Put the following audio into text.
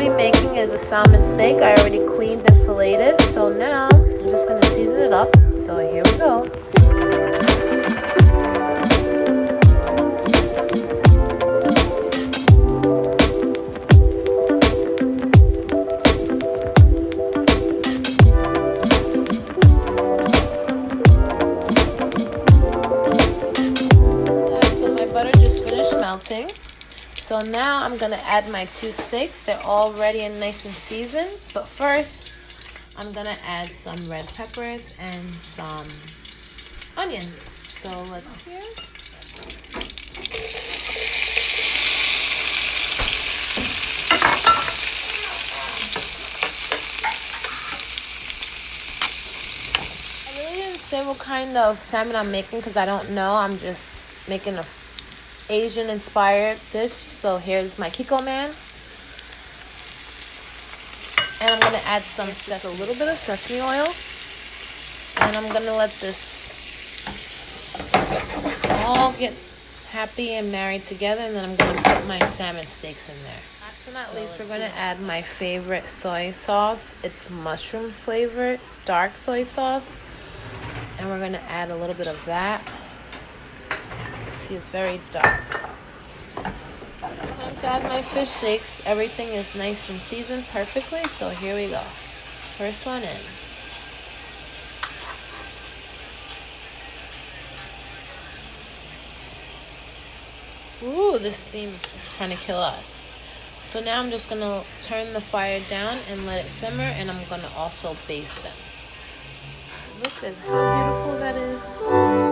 be making is a salmon steak. I already cleaned and filleted. So now I'm just going to season it up. So here we go. So now I'm gonna add my 2 steaks. They're all ready and nice and seasoned. But first, I'm gonna add some red peppers and some onions. So let's I really didn't say what kind of salmon I'm making because I don't know. I'm just making a Asian inspired dish. So here's my Kiko man, and I'm gonna add a little bit of sesame oil, and I'm gonna let this all get happy and married together, and then I'm gonna put my salmon steaks in there. Last but not least, we're gonna add my favorite soy sauce. It's mushroom flavored dark soy sauce, and we're gonna add a little bit of that. See, it's very dark. Time to add my fish steaks. Everything is nice and seasoned perfectly, so here we go. First one in. Ooh, this steam is trying to kill us. So now I'm just gonna turn the fire down and let it simmer, and I'm gonna also baste them. Look at how beautiful that is.